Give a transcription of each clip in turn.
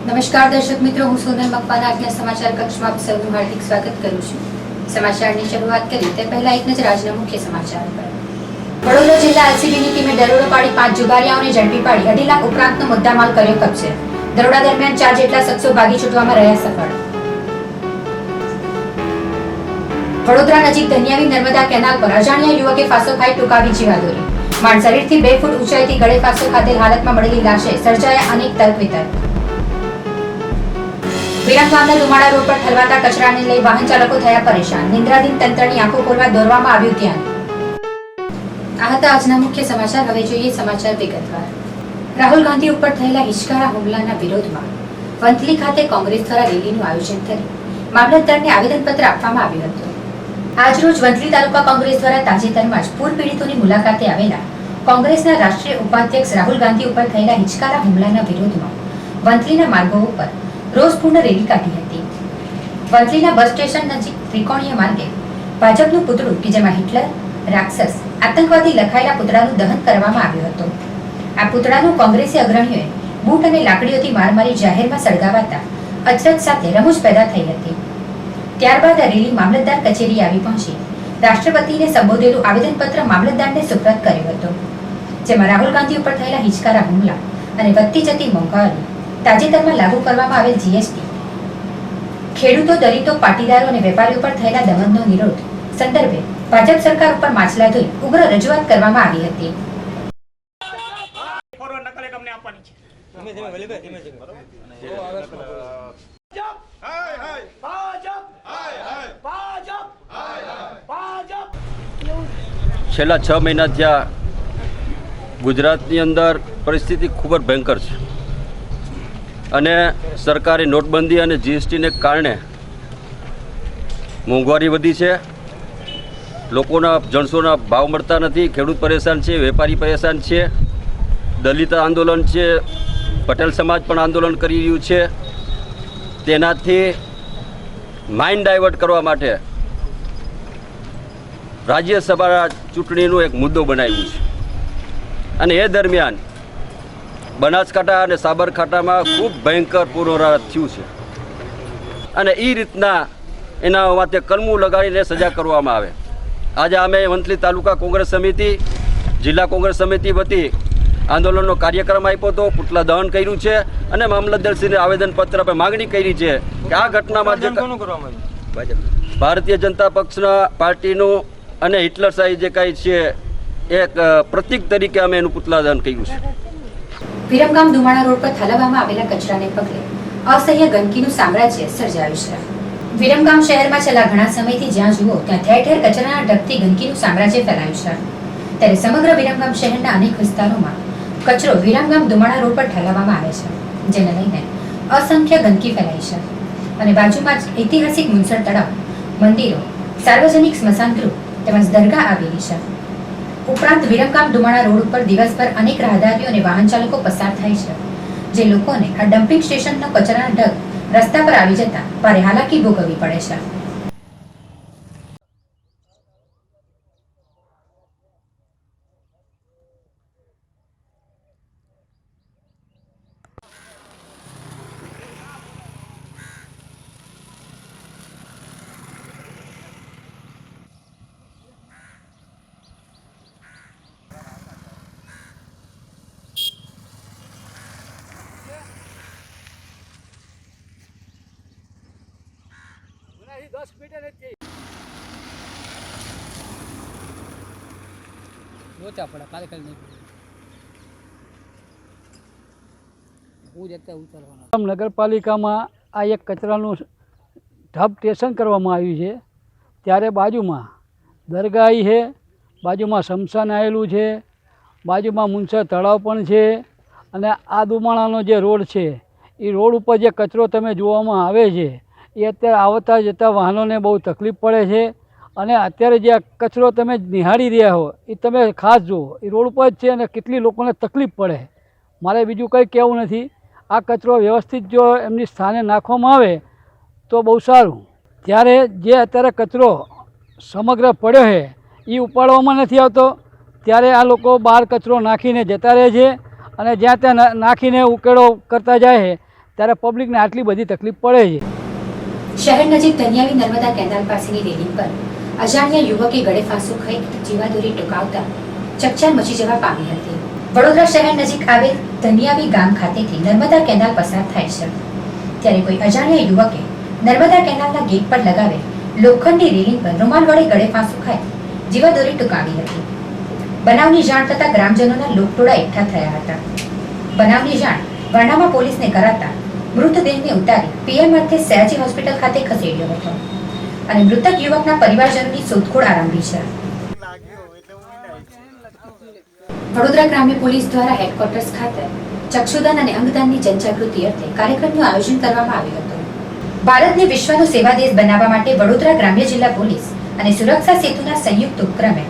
નમસ્કાર દર્શક મિત્રો, હું સોનલ મકવાના આજના સમાચાર કક્ષમાં આપ સૌનું હાર્દિક સ્વાગત કરું છું। સમાચારની શરૂઆત કરી તે પહેલા એક નજર આજના મુખ્ય સમાચાર પર। વડોદરા જિલ્લા એલસીબીની ટીમે દરોડો પાડી 5 જુગારીયાઓને ઝડપી પાડી 2.5 લાખ ઉપરાંતનો મુદ્દામાલ કર્યો કબજે। દરોડા દરમિયાન 4 જેટલા શખ્સો ભાગી છૂટવામાં રહ્યા સફળ। વડોદરા નજીક ધનિયાવી નર્મદા કેનાલ પર અજાણ્યા યુવકે ફાંસો ખાઈ ટૂંકાવી જીવાદોરી। માણ શરીરથી 2 ફૂટ ઊંચાઈથી ગળે ફાંસો ખાધેલ હાલતમાં મળેલી લાશે સર્જાયા અનેક તર્ક વિતર્ક। વિરમગામના દુમાળા રોડ પર ઠલવાતા કચરાને લઈ વાહન ચાલકો થયા પરેશાન। નિંદ્રાધીન તંત્રની આંખો ખોલવા દોરવામાં આવ્યું ધ્યાન। આ હતા આજના મુખ્ય સમાચાર। હવે જોઈએ સમાચાર વિગતવાર। રાહુલ ગાંધી ઉપર થયેલા હિચકારા હુમલાના વિરોધમાં વંથલી ખાતે કોંગ્રેસ દ્વારા રેલીનું આયોજન કરી મામલતદારને આવેદનપત્ર આપવામાં આવ્યું હતું। આજરોજ વંથલી તાલુકા કોંગ્રેસ દ્વારા તાજેતરમાં જ પૂર પીડિતોની મુલાકાતે આવેલા કોંગ્રેસના રાષ્ટ્રીય ઉપાધ્યક્ષ રાહુલ ગાંધી ઉપર થયેલા હિચકારા હુમલાના વિરોધમાં વંથલીના માર્ગો ઉપર રોષપૂર્ણ રેલી કાઢી હતી। વંથલીના બસ સ્ટેશન નજીક ત્રિકોણીય માર્ગે ભાજપનું પુતળું કે જેમાં હિટલર, રાક્ષસ, આતંકવાદી લખાયેલા પુતળાનું દહન કરવામાં આવ્યું હતું। આ પુતળાનું કોંગ્રેસી અગ્રણીઓએ બૂટ અને લાકડીઓથી માર મારી જાહેરમાં સળગાવાતા અચરજ સાથે રમૂજ પેદા થઈ હતી। ત્યારબાદ આ રેલી મામલતદાર કચેરી આવી પહોંચી રાષ્ટ્રપતિને સંબોધેલું આવેદનપત્ર મામલતદારને સુપ્રત કર્યું હતું, જેમાં રાહુલ ગાંધી ઉપર થયેલા હિચકારા હુમલા અને વધતી જતી મોંઘવારી, તાજેતરમાં લાગુ કરવામાં આવેલ જીએસટી, ખેડૂતો, દલિતો, પાટીદારો અને વેપારીઓ પર થયેલા દમનનો નિરોધ સંદર્ભે ભાજપ સરકાર ઉપર માછલા ધોઈ ઉગ્ર રજૂઆત કરવામાં આવી હતી। છેલ્લા 6 મહિના થયા ગુજરાતની અંદર પરિસ્થિતિ ખૂબ જ ભયંકર છે અને સરકારે નોટબંધી અને જીએસટીને કારણે મોંઘવારી વધી છે। લોકોના જણસોના ભાવ મળતા નથી, ખેડૂત પરેશાન છે, વેપારી પરેશાન છે, દલિત આંદોલન છે, પટેલ સમાજ પણ આંદોલન કરી રહ્યું છે। તેનાથી માઇન્ડ ડાયવર્ટ કરવા માટે રાજ્યસભા ચૂંટણીનો એક મુદ્દો બનાવ્યું છે અને એ દરમિયાન બનાસકાંઠા અને સાબરકાંઠામાં ખૂબ ભયંકર પુનરાવર્તન થયું છે અને એ રીતના એના માટે કલમું લગાડીને સજા કરવામાં આવે। આજે અમે વંથલી તાલુકા કોંગ્રેસ સમિતિ, જિલ્લા કોંગ્રેસ સમિતિ વતી આંદોલનનો કાર્યક્રમ આપ્યો હતો, પુતળા દહન કર્યું છે અને મામલતદારશ્રીને આવેદનપત્ર પર માગણી કરી છે કે આ ઘટનામાં ભારતીય જનતા પક્ષના પાર્ટીનું અને હિટલર શાહી જે કાંઈ છે એક પ્રતીક તરીકે અમે એનું પુતળા દહન કર્યું છે। વિરમગામ દુમાળા રોડ પર ઠાલવવામાં આવેલા કચરાને પગલે અસહ્ય ગંદકીનું સામ્રાજ્ય સર્જાયું છે। વિરમગામ શહેરમાં છેલ્લા ઘણા સમયથી જ્યાં જુઓ ત્યાં ઠેર ઠેર કચરાના ઢગથી ગંદકીનું સામ્રાજ્ય ફેલાયું છે। ત્યારે સમગ્ર વિરમગામ શહેરના અનેક વિસ્તારોમાં કચરો વિરમગામ દુમાળા રોડ પર ઠાલવવામાં આવે છે, જેને લઈને અસંખ્ય ગંદકી ફેલાઈ છે અને બાજુમાં જ ઐતિહાસિક મુનસર તળાવ, મંદિરો, સાર્વજનિક સ્મશાનગૃહ તેમજ દરગાહ આવેલી છે। ઉપરાંત વિરમગામ દુમાળા રોડ ઉપર દિવસભર અનેક રાહદારીઓ અને વાહન ચાલકો પસાર થાય છે, જે લોકોને આ ડમ્પિંગ સ્ટેશનનો કચરાના ઢગ રસ્તા પર આવી જતા ભારે હાલાકી ભોગવવી પડે છે। નગરપાલિકામાં આ એક કચરાનું ઢબ સ્ટેશન કરવામાં આવ્યું છે, ત્યારે બાજુમાં દરગાહ છે, બાજુમાં શમશાન આવેલું છે, બાજુમાં મુનસર તળાવ પણ છે અને આ દુમાળાનો જે રોડ છે એ રોડ ઉપર જે કચરો તમે જોવામાં આવે છે એ અત્યારે આવતા જતા વાહનોને બહુ તકલીફ પડે છે અને અત્યારે જે કચરો તમે નિહાળી રહ્યા હો એ તમે ખાસ જુઓ, એ રોડ ઉપર જ છે અને કેટલી લોકોને તકલીફ પડે। મારે બીજું કંઈ કહેવું નથી। આ કચરો વ્યવસ્થિત જો એમની સ્થાને નાખવામાં આવે તો બહુ સારું। ત્યારે જે અત્યારે કચરો સમગ્ર પડ્યો છે એ ઉપાડવામાં નથી આવતો, ત્યારે આ લોકો બહાર કચરો નાખીને જતા રહે છે અને જ્યાં ત્યાં નાખીને ઉકેળો કરતા જાય છે। ત્યારે પબ્લિકને આટલી બધી તકલીફ પડે છે. શહેર નજીક ધનિયાવી નર્મદા કેનાલ પાસેની રેલિંગ પર અજાણ્યા યુવકે ગળે ફાંસો ખાઈ જીવાદોરી ટૂંકાવતા ચકચાર મચી જવા પામી હતી. વડોદરા શહેર નજીક આવેલ ધનિયાવી ગામ ખાતેથી નર્મદા કેનાલ પસાર થાય છે, ત્યારે કોઈ અજાણ્યા યુવકે નર્મદા કેનાલના ગેટ પર લગાવેલ લોખંડની રેલિંગ પર રૂમાલ વડે ગળે ફાંસો ખાઈ જીવાદોરી ટૂંકાવી હતી. બનાવની જાણ થતાં ગ્રામજનોના લોકટોળા એકઠા થયા હતા. બનાવની જાણ વર્ણામાં પોલીસને કરાતા મૃતદેહને ઉતારી પીએમ અર્થે સયાજી હોસ્પિટલ ખાતે ખસેડ્યો હતો અને મૃતક યુવકના પરિવારજનોની શોધખોળ આરંભી છે. વડોદરા ગ્રામ્ય પોલીસ દ્વારા હેડક્વાર્ટર્સ ખાતે ચક્ષુદાન અને અંગદાનની જનજાગૃતિ અર્થે કાર્યક્રમનું આયોજન કરવામાં આવ્યું હતું. ભારતને વિશ્વનો સેવા દેશ બનાવવા માટે વડોદરા ગ્રામ્ય જિલ્લા પોલીસ અને સુરક્ષા સેતુના સંયુક્ત ઉપક્રમે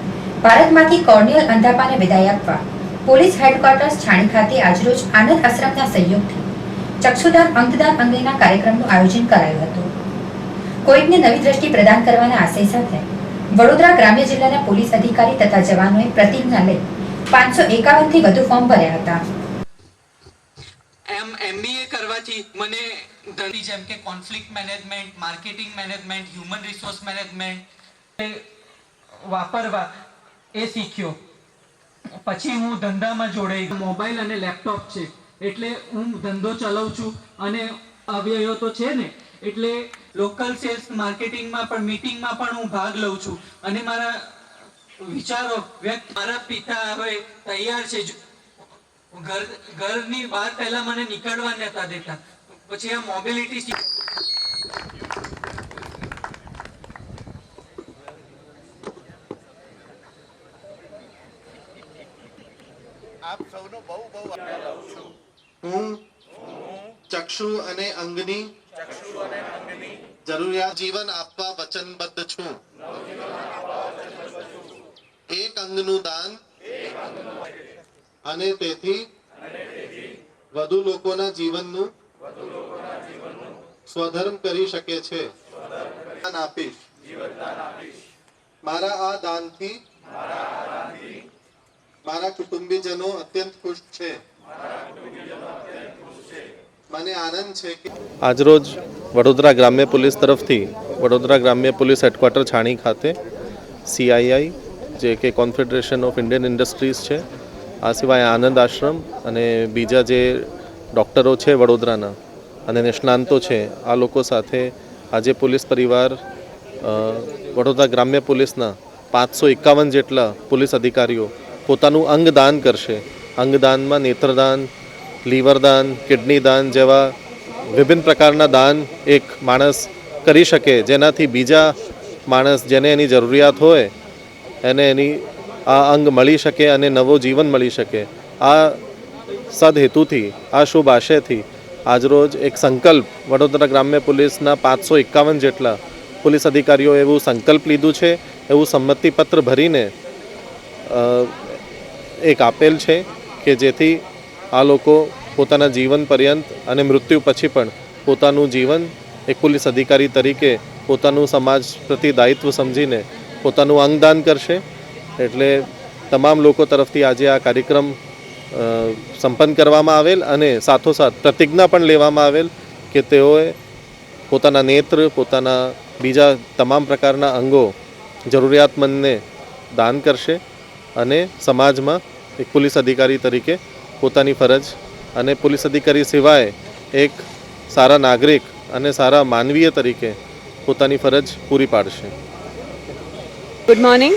ભારતમાંથી કોર્નિયલ અંધાપાને વિદાય આપવા પોલીસ હેડક્વાર્ટર્સ છાણી ખાતે આજરોજ આનંદ આશ્રમના સહયોગથી ચક્ષુદાન અંગદાન અંગેના કાર્યક્રમનું આયોજન કરાયું હતું. કોઈકને નવી દ્રષ્ટિ પ્રદાન કરવાના આશય સાથે વડોદરા ગ્રામ્ય જિલ્લાના પોલીસ અધિકારી તથા જવાનોએ પ્રતિજ્ઞા લઈ 551 થી વધુ ફોર્મ ભર્યા હતા. MBA કરવાથી મને ધંધી જેમ કે conflict management, marketing management, human resource management વાપરવા એ શીખ્યો. પછી હું ધંધામાં જોડાઈ. મોબાઈલ અને લેપટોપ છે એટલે હું ધંધો ચલાવું છું અને અવયવો તો છે ને એટલે લોકલ સેલ્સ માર્કેટિંગમાં પણ મીટિંગમાં પણ હું ભાગ લઉં છું અને મારા વિચારો વ્યક્ત. મારા પિતા હવે તૈયાર છે. ઘરની બહાર પહેલા મને નીકળવા નતા દેતા, પછી આ મોબિલિટી આપ સૌનો બહુ હું ચક્ષુ અને અંગની જરૂરિયાત જીવન આપવા વચનબદ્ધ છું. એક અંગનું દાન અને તેથી વધુ લોકોના જીવનનું સ્વધર્મ કરી શકે છે. આપીશ. મારા આ દાનથી મારા કુટુંબીજનો અત્યંત ખુશ છે. મને આનંદ છે કે આજરોજ વડોદરા ગ્રામ્ય પોલીસ તરફથી વડોદરા ગ્રામ્ય પોલીસ હેડક્વાર્ટર છાણી ખાતે CII જે કે કોન્ફેડરેશન ઓફ ઇન્ડિયન ઇન્ડસ્ટ્રીઝ છે, આ સિવાય આનંદ આશ્રમ અને બીજા જે ડૉક્ટરો છે વડોદરાના અને નિષ્ણાંતો છે, આ લોકો સાથે આજે પોલીસ પરિવાર વડોદરા ગ્રામ્ય પોલીસના 551 જેટલા પોલીસ અધિકારીઓ પોતાનું અંગદાન કરશે. અંગદાનમાં નેત્રદાન, લીવરદાન, કિડની દાન જેવા વિભિન્ન પ્રકારના દાન એક માણસ કરી શકે, જેનાથી બીજા માણસ જેને એની જરૂરિયાત હોય એને એની આ અંગ મળી શકે અને નવો જીવન મળી શકે. આ સદહેતુથી, આ શુભ આશયથી આજરોજ એક સંકલ્પ વડોદરા ગ્રામ્ય પોલીસના 551 જેટલા પોલીસ અધિકારીઓએ એવું સંકલ્પ લીધું છે, એવું સંમતિપત્ર ભરીને એક આપેલ છે કે જેથી આ લોકો પોતાના જીવન પર્યંત અને મૃત્યુ પછી પણ પોતાનું જીવન એક પોલીસ અધિકારી તરીકે પોતાનું સમાજ પ્રતિ દાયિત્વ સમજીને પોતાનું અંગદાન કરશે. એટલે તમામ લોકો તરફથી આજે આ કાર્યક્રમ સંપન્ન કરવામાં આવેલ અને સાથોસાથ પ્રતિજ્ઞા પણ લેવામાં આવેલ કે તેઓએ પોતાના નેત્ર, પોતાના બીજા તમામ પ્રકારના અંગો જરૂરિયાતમંદને દાન કરશે અને સમાજમાં એક પોલીસ અધિકારી તરીકે પોતાની ફરજ અને પોલીસ અધિકારી સિવાય એક સારા નાગરિક અને સારા માનવીય તરીકે પોતાની ફરજ પૂરી પાડશે. Good morning.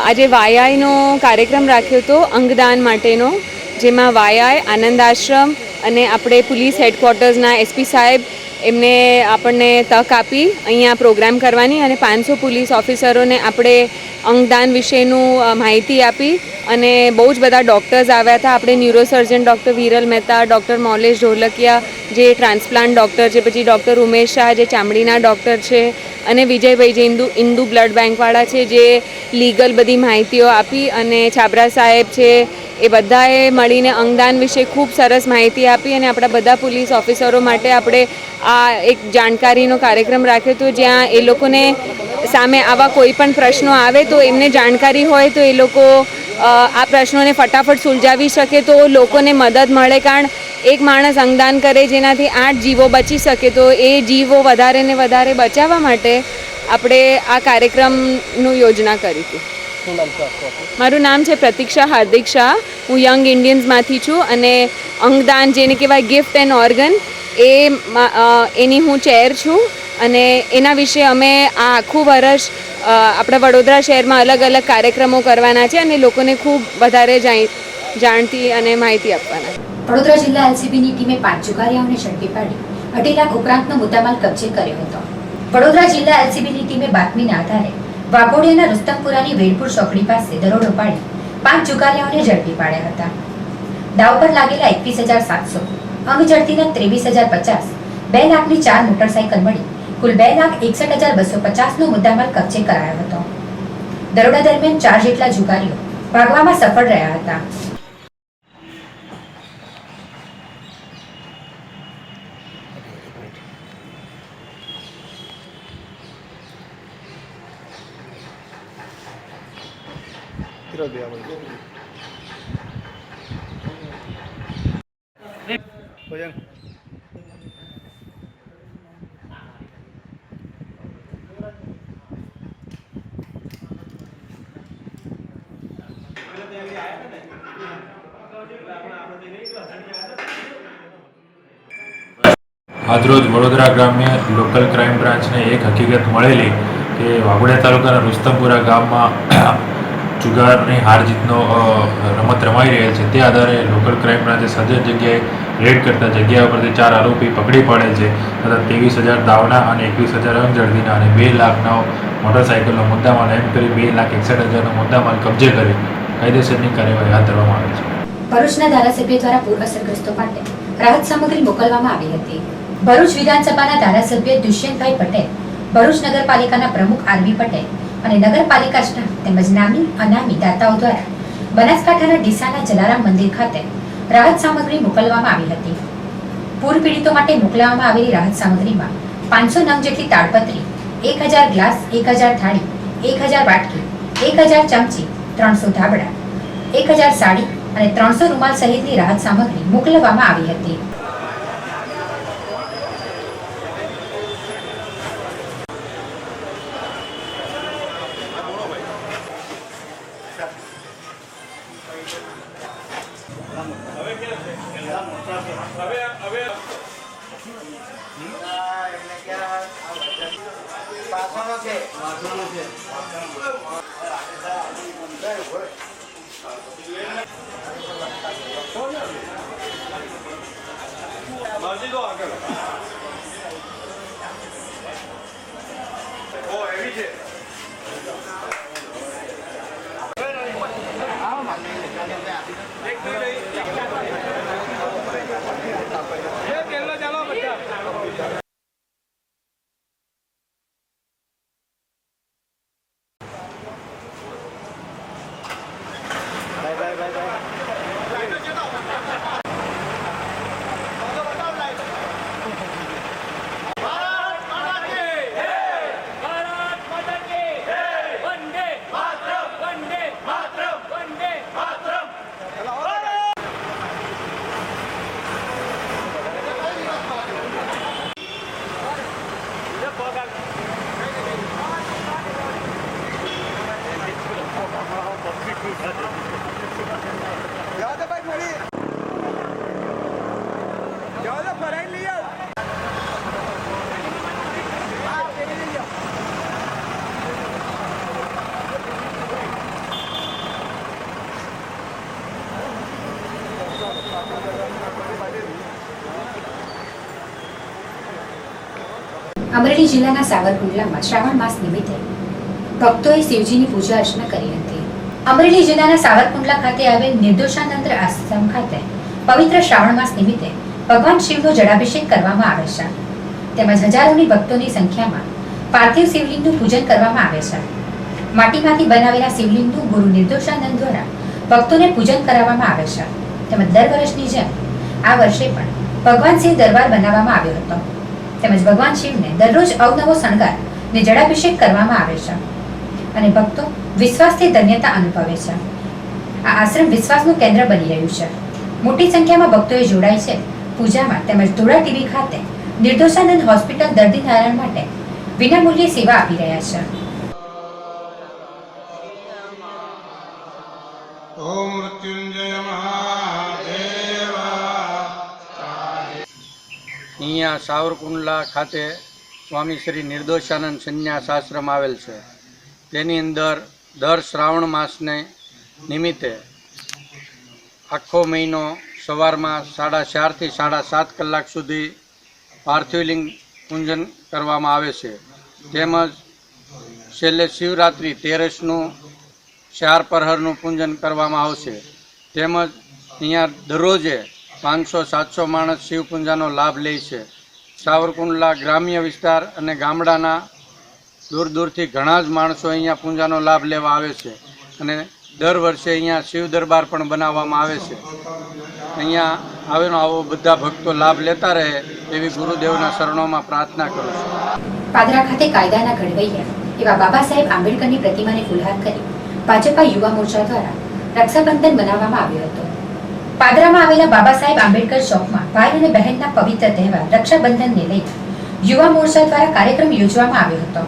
આજે વાયાઈનો કાર્યક્રમ રાખ્યો હતો અંગદાન માટેનો, જેમાં વાયાઈ, આનંદ આશ્રમ અને આપણે પોલીસ હેડક્વાર્ટર્સના SP સાહેબ એમને આપણને તક આપી અહીંયા પ્રોગ્રામ કરવાની અને 500 પોલીસ ઓફિસરોને આપણે અંગદાન વિશેનું માહિતી આપી અને બહુ જ બધા ડૉક્ટર્સ આવ્યા હતા. આપણે neurosurgeon doctor Viral Mehta, doctor Maulesh Dholakia જે ટ્રાન્સપ્લાન્ટ ડૉક્ટર છે, પછી ડૉક્ટર ઉમેશ શાહ જે ચામડીના ડૉક્ટર છે અને વિજયભાઈ જે ઇન્દુ બ્લડ બેંકવાળા છે જે લીગલ બધી માહિતીઓ આપી અને છાબરા સાહેબ છે, એ બધાએ મળીને અંગદાન વિશે ખૂબ સરસ માહિતી આપી અને આપણા બધા પોલીસ ઓફિસરો માટે આપણે આ એક જાણકારીનો કાર્યક્રમ રાખ્યો હતો, જ્યાં એ લોકોને સામે આવા કોઈ પણ પ્રશ્નો આવે તો એમને જાણકારી હોય તો એ લોકો આ પ્રશ્નોને ફટાફટ સુલઝાવી શકે તો લોકોને મદદ મળે. કારણ એક માણસ અંગદાન કરે જેનાથી 8 જીવો બચી શકે, તો એ જીવો વધારે ને વધારે બચાવવા માટે આપણે આ કાર્યક્રમનું યોજના કરી હતી. મારું નામ છે પ્રતીક્ષા હાર્દિક શાહ. હું યંગ ઇન્ડિયન્સમાંથી છું અને અંગદાન જેને કહેવાય ગિફ્ટ એન્ડ ઓર્ગન એની હું ચેર છું. અને એના વિશે અમે આ આખું વર્ષ આપણા વડોદરા શહેરમાં અલગ અલગ કાર્યક્રમો કરવાના છે અને લોકોને ખૂબ વધારે જાણતી અને માહિતી આપવાના. વડોદરા જિલ્લા એલસીબીની ટીમે 5 જુગારીઓને ઝડપી પાડી 2.5 લાખ ઉપરાંતનો મુદ્દામાલ કબજે કર્યો હતો. વડોદરા જિલ્લા એલસીબીની ટીમે બાતમીના આધારે વાઘોડિયાના રુસ્તમપુરાની વેડપુર ચોકડી પાસે દરોડો પાડી 5 જુગારીઓને ઝડપી પાડ્યા હતા. દાવ પર લાગેલા 21,700, અંગ ઝડતીના 23,050, 2 લાખની 4 મોટરસાયકલ મળી કુલ 2,61,250નો મુદ્દામાલ કબજે કરાયો હતો. દરોડા દરમિયાન 4 જેટલા જુગારીઓ ભાગવામાં સફળ રહ્યા હતા. આજરોજ વડોદરા ગ્રામ્ય લોકલ ક્રાઇમ બ્રાન્ચને એક હકીકત મળેલી કે વાઘોડિયા તાલુકાના રુસ્તમપુરા ગામમાં જુગારની હાર જીતનો રમત રમાઈ રહેલ છે. તે આધારે લોકલ ક્રાઇમ બ્રાન્ચે સજ્જન જગ્યાએ રેડ કરતા જગ્યા ઉપરથી 4 આરોપી પકડી પડેલ છે તથા 23,000 દાવના અને 21,000 અંગઝડતીના અને 2 લાખનો મોટરસાઇકલનો મુદ્દામાલ એમ કરી 2,61,000નો મુદ્દામાલ કબજે કરી કાયદેસરની કાર્યવાહી હાથ ધરવામાં આવી છે. ભરૂચના ધારાસભ્ય દ્વારા પૂર અસરગ્રસ્તો માટે રાહત સામગ્રી મોકલવામાં આવી હતી. ભરૂચ વિધાનસભાના ધારાસભ્ય દુષ્યંતભાઈ પટેલ, ભરૂચ નગરપાલિકાના પ્રમુખ આરબી પટેલ અને નગરપાલિકા સ્ટાફ તેમજ નામી અનામી દાતાઓ દ્વારા બનાસકાંઠાના ડીસાના જલારામ મંદિર ખાતે રાહત સામગ્રી મોકલવામાં આવી હતી. પૂર પીડિતો માટે મોકલવામાં આવેલી રાહત સામગ્રીમાં 500 નંગ જેટલી તાડપત્રી, 1,000 ગ્લાસ, 1,000 થાળી, 1,000 વાટકી, 1,000 ચમચી, 300 ધાબળા, 1,000 સાડી અને 300 રૂમાલ સહિતની રાહત સામગ્રી મોકલવામાં આવી હતી. અમરેલી જિલ્લાના સાવરકુંડલામાં શ્રાવણ માસ નિમિત્તે ભક્તોએ શિવજીની પૂજા અર્ચના કરી હતી. અમરેલી જિલ્લાના સાવરકુંડલા ખાતે આવેલ નિર્દોષાનંદ આશ્રમ ખાતે પવિત્ર શ્રાવણ માસ નિમિત્તે ભગવાન શિવનો જળાભિષેક કરવામાં આવે છે. તેમજ હજારોની ભક્તોની સંખ્યામાં પાર્થિવ શિવલિંગનું પૂજન કરવામાં આવે છે. માટીમાંથી બનાવેલા શિવલિંગનું ગુરુ નિર્દોષાનંદ દ્વારા ભક્તોને પૂજન કરાવવામાં આવે છે. તેમજ દર વર્ષની જેમ આ વર્ષે પણ ભગવાન શિવ દરબાર બનાવવામાં આવ્યો હતો. તેમજ ભગવાન શિવને દરરોજ અવનવો શણગાર ને જળાભિષેક કરવામાં આવે છે અને ભક્તો વિશ્વાસથી ધન્યતા અનુભવે છે. આ આશ્રમ વિશ્વાસનું કેન્દ્ર બની રહ્યું છે. મોટી સંખ્યામાં ભક્તોએ જોડાય છે પૂજામાં તેમજ ધોળા ટીવી ખાતે નિર્દોષાનંદ હોસ્પિટલ દર્દી નારાયણ માટે વિનામૂલ્યે સેવા આપી રહ્યા છે. ઓમ મૃત્યુંજય મહાદેવા. અહીંયા સાવરકુંડલા ખાતે સ્વામી શ્રી નિર્દોષાનંદ સંન્યાસ આશ્રમ આવેલ છે. તેની અંદર દર શ્રાવણ માસને નિમિત્તે આખો મહિનો સવારમાં 4:30 થી 7:30 કલાક સુધી પાર્થિવલિંગ પૂજન કરવામાં આવે છે. તેમજ છેલ્લે શિવરાત્રિ 13નું 4 પ્રહરનું પૂજન કરવામાં આવશે. તેમજ અહીંયા દરરોજે 500-700 માણસ શિવ પૂજાનો લાભ લે છે. સાવરકુંડલા ગ્રામ્ય વિસ્તાર અને ગામડાના દૂર દૂરથી ઘણા જ માણસો અહીંયા પૂજાનો લાભ લેવા આવે છે અને દર વર્ષે અહીંયા શિવ દરબાર પણ બનાવવામાં આવે છે. અહીંયા આવો બધા ભક્તો લાભ લેતા રહે એવી ગુરુદેવના શરણોમાં પ્રાર્થના કરું છું. પાદરા ખાતે કાયદાના ઘડવૈયા એવા બાબા સાહેબ આંબેડકરની પ્રતિમાને ફુલહાર કરી ભાજપા યુવા મોરચા દ્વારા રક્ષાબંધન બનાવવામાં આવ્યો હતો. પાદરામાં આવેલા બાબા સાહેબ આંબેડકર ચોકમાં ભાઈ અને બહેનના પવિત્ર તહેવાર રક્ષાબંધનને લઈ યુવા મોરચા દ્વારા કાર્યક્રમ યોજવામાં આવ્યો હતો.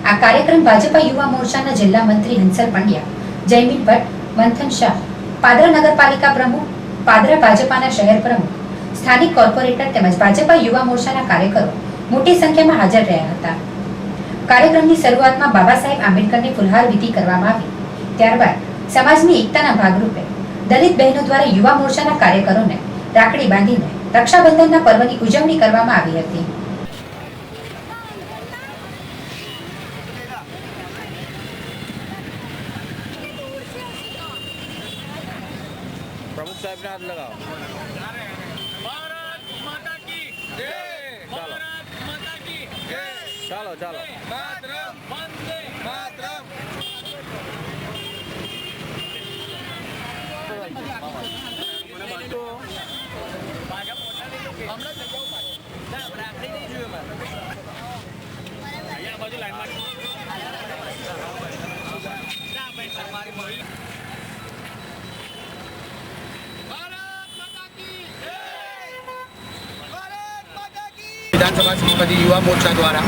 આ કાર્યક્રમ ભાજપા યુવા મોરચાના જિલ્લા મંત્રી હંસલ પંડ્યા, જયમીન ભટ્ટ, મંથન શાહ, પાદરા નગરપાલિકા પ્રમુખ, પાદરા ભાજપાના શહેર પ્રમુખ, સ્થાનિક કોર્પોરેટર તેમજ ભાજપા યુવા મોરચાના કાર્યકરો મોટી સંખ્યામાં હાજર રહ્યા હતા. કાર્યક્રમની શરૂઆતમાં બાબા સાહેબ આંબેડકરને ફુલહાર વિધિ કરવામાં આવી. ત્યારબાદ સમાજની એકતાના ભાગરૂપે દલિત બહેનો દ્વારા યુવા મોરચાના કાર્યકરોને રાખડી બાંધીને રક્ષાબંધનના પર્વની ઉજવણી કરવામાં આવી હતી. પ્રમુખ સાહેબને હાથ લગાવો. ચાલો ચાલો. વિધાનસભા શ્રીમતી યુવા મોરચા દ્વારા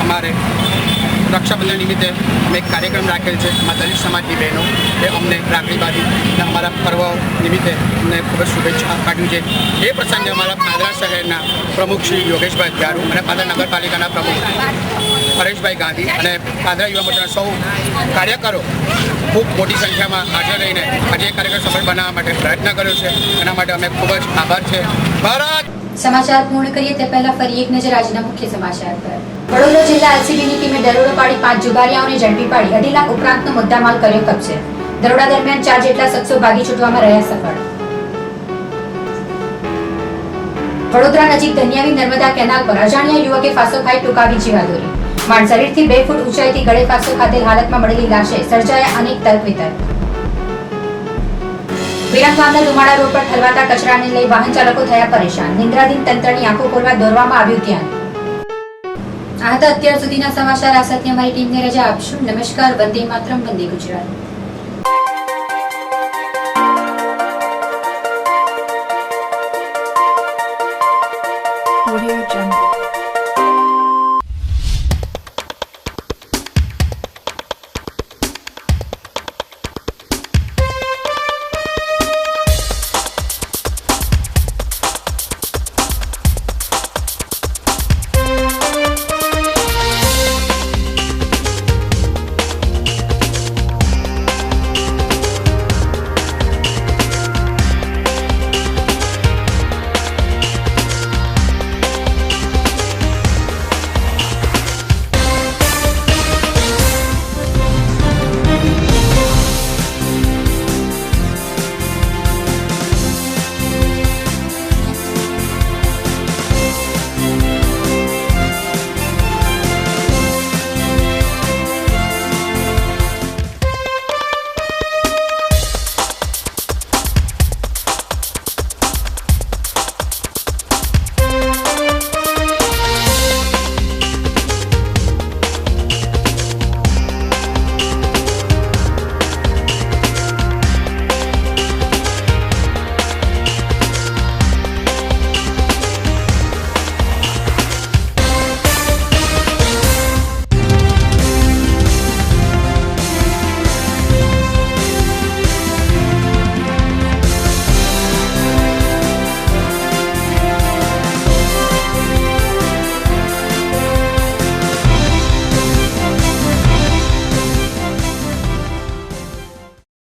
અમારે રક્ષાબંધન નિમિત્તે અમે એક કાર્યક્રમ રાખેલ છે. એમાં દલિત સમાજની બહેનો એ અમને રાખડી બાંધી અને અમારા પર્વ નિમિત્તે અમને ખૂબ જ શુભેચ્છા પાઠવી છે. એ પ્રસંગે અમારા પાદરા શહેરના પ્રમુખ શ્રી યોગેશભાઈ ગારુ અને પાદરા નગરપાલિકાના પ્રમુખ પરેશભાઈ ગાંધી અને પાદરા યુવા મોરચાના સૌ કાર્યકરો ખૂબ મોટી સંખ્યામાં હાજર રહીને આજે કાર્યક્રમ સફળ બનાવવા માટે પ્રયત્ન કર્યો છે. એના માટે અમે ખૂબ જ આભાર છે. ભારત. સમાચાર પૂર્ણ કરીએ તે પહેલા ફરી એક નજર આજના મુખ્ય સમાચાર પર. વડોદરા જિલ્લા એલસીબીની ટીમે દરોડો પાડી 5 જુગારીયાઓને ઝડપી પાડી 2.5 લાખ ઉપરાંતનો મુદ્દામાલ કર્યો કબજે. દરોડા દરમિયાન 4 જેટલા શખ્સો ભાગી છૂટવામાં રહ્યા સફળ. વડોદરા નજીક ધનિયાવી નર્મદા કેનાલ પર અજાણ્યા યુવકે ફાંસો ખાઈ ટૂંકાવી જીવાદોરી. માણ શરીરથી 2 ફૂટ ઊંચાઈથી ગળે ફાંસો ખાધેલ હાલતમાં મળેલી લાશે સર્જાયા અનેક તર્ક વિતર્ક. વિરમગામના લુમાડા રોડ પર ઠલવાતા કચરાને લઈ વાહન ચાલકો થયા પરેશાન. નિંદ્રાધીન તંત્રની આંખો ખોલવા દોરવામાં આવ્યું ધ્યાન. આ હતા અત્યાર સુધીના સમાચાર. આ સાથે અમારી ટીમને રજા આપશું. નમસ્કાર. વંદે માતરમ. વંદે ગુજરાત. Audio Jungle.